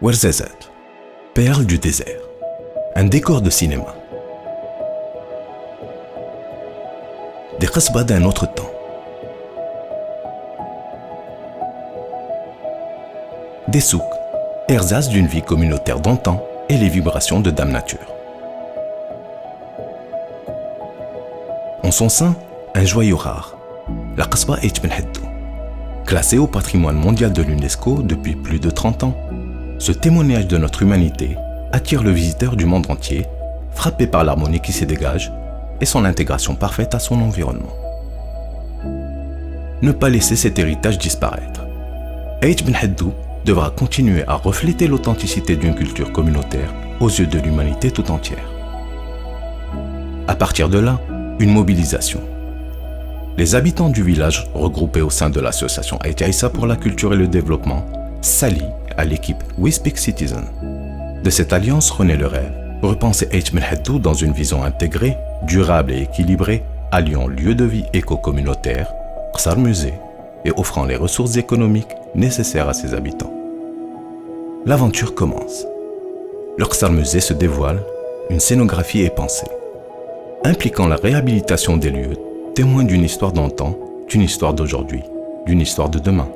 Ouarzazate, perle du désert, un décor de cinéma. Des qasbas d'un autre temps. Des souks, ersatz d'une vie communautaire d'antan et les vibrations de Dame Nature. En son sein, un joyau rare, la qasba Ait Ben Haddou. Classée au patrimoine mondial de l'UNESCO depuis plus de 30 ans, ce témoignage de notre humanité attire le visiteur du monde entier, frappé par l'harmonie qui s'y dégage et son intégration parfaite à son environnement. Ne pas laisser cet héritage disparaître. Ait Ben Haddou devra continuer à refléter l'authenticité d'une culture communautaire aux yeux de l'humanité tout entière. À partir de là, une mobilisation. Les habitants du village, regroupés au sein de l'association Ait Aïssa pour la culture et le développement, s'allient à l'équipe We Speak Citizen. De cette alliance renaît le rêve, repenser Ait Ben Haddou dans une vision intégrée, durable et équilibrée, alliant lieu de vie éco-communautaire, qsar musée et offrant les ressources économiques nécessaires à ses habitants. L'aventure commence. Le qsar musée se dévoile, une scénographie est pensée, impliquant la réhabilitation des lieux, témoins d'une histoire d'antan, d'une histoire d'aujourd'hui, d'une histoire de demain.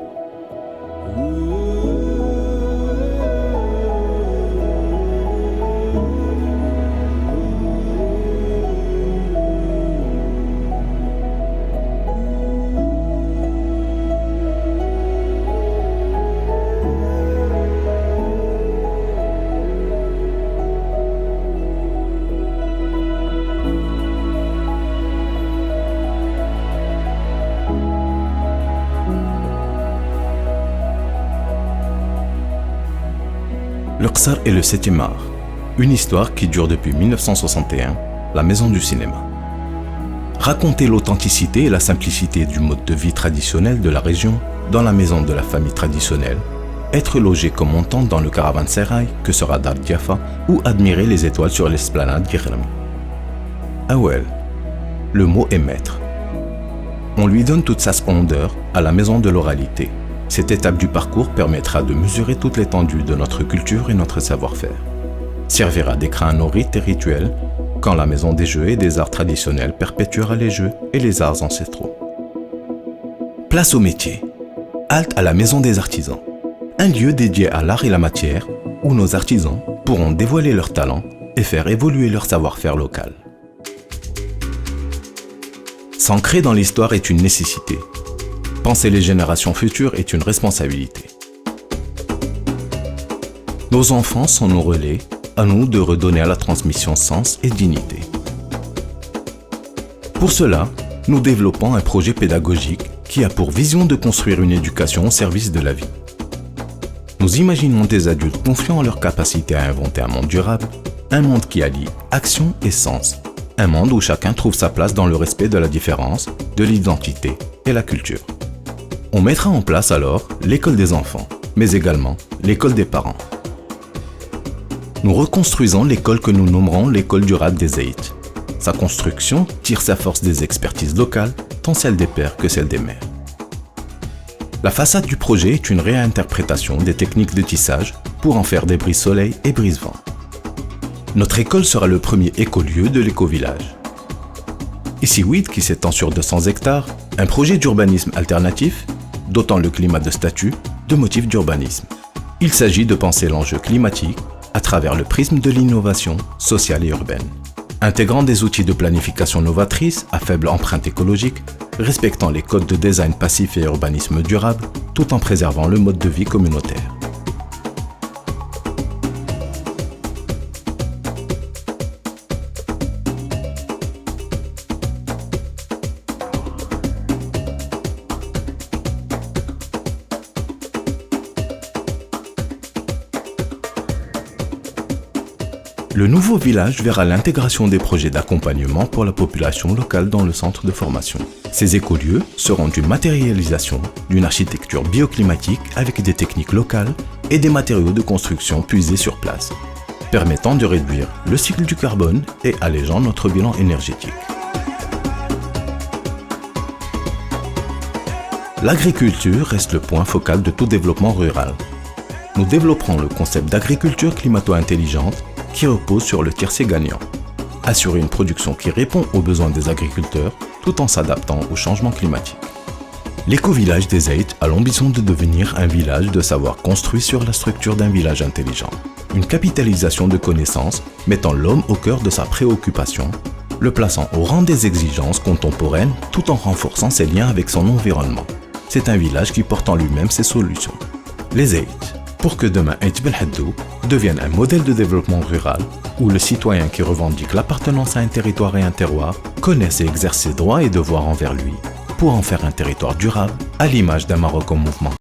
Le qsar est le 7e art, une histoire qui dure depuis 1961, la maison du cinéma. Raconter l'authenticité et la simplicité du mode de vie traditionnel de la région dans la maison de la famille traditionnelle, être logé comme on tente dans le caravansérail que sera Dar Diafa ou admirer les étoiles sur l'esplanade Girlam. Awel, le mot est maître. On lui donne toute sa splendeur à la maison de l'oralité. Cette étape du parcours permettra de mesurer toute l'étendue de notre culture et notre savoir-faire. Servira d'écran à nos rites et rituels quand la maison des jeux et des arts traditionnels perpétuera les jeux et les arts ancestraux. Place au métier. Halte à la maison des artisans. Un lieu dédié à l'art et la matière où nos artisans pourront dévoiler leurs talents et faire évoluer leur savoir-faire local. S'ancrer dans l'histoire est une nécessité. Penser les générations futures est une responsabilité. Nos enfants sont nos relais, à nous de redonner à la transmission sens et dignité. Pour cela, nous développons un projet pédagogique qui a pour vision de construire une éducation au service de la vie. Nous imaginons des adultes confiants en leur capacité à inventer un monde durable, un monde qui allie action et sens, un monde où chacun trouve sa place dans le respect de la différence, de l'identité et la culture. On mettra en place alors l'école des enfants, mais également l'école des parents. Nous reconstruisons l'école que nous nommerons l'école durable des Ait. Sa construction tire sa force des expertises locales, tant celle des pères que celle des mères. La façade du projet est une réinterprétation des techniques de tissage pour en faire des brise-soleil et brise-vent. Notre école sera le premier écolieu de l'éco-village. Ici WID, qui s'étend sur 200 hectares, un projet d'urbanisme alternatif, dotant le climat de statut de motifs d'urbanisme. Il s'agit de penser l'enjeu climatique à travers le prisme de l'innovation sociale et urbaine, intégrant des outils de planification novatrices à faible empreinte écologique, respectant les codes de design passif et urbanisme durable, tout en préservant le mode de vie communautaire. Le nouveau village verra l'intégration des projets d'accompagnement pour la population locale dans le centre de formation. Ces écolieux seront une matérialisation d'une architecture bioclimatique avec des techniques locales et des matériaux de construction puisés sur place, permettant de réduire le cycle du carbone et allégeant notre bilan énergétique. L'agriculture reste le point focal de tout développement rural. nous développerons le concept d'agriculture climato-intelligente qui repose sur le tiercé gagnant. Assurer une production qui répond aux besoins des agriculteurs tout en s'adaptant au changement climatique. L'éco-village des Zayt a l'ambition de devenir un village de savoir construit sur la structure d'un village intelligent. Une capitalisation de connaissances mettant l'homme au cœur de sa préoccupation, le plaçant au rang des exigences contemporaines tout en renforçant ses liens avec son environnement. C'est un village qui porte en lui-même ses solutions. Les Zayt, pour que demain Aït Belhaddou devienne un modèle de développement rural où le citoyen qui revendique l'appartenance à un territoire et un terroir connaisse et exerce ses droits et devoirs envers lui pour en faire un territoire durable à l'image d'un Maroc en mouvement.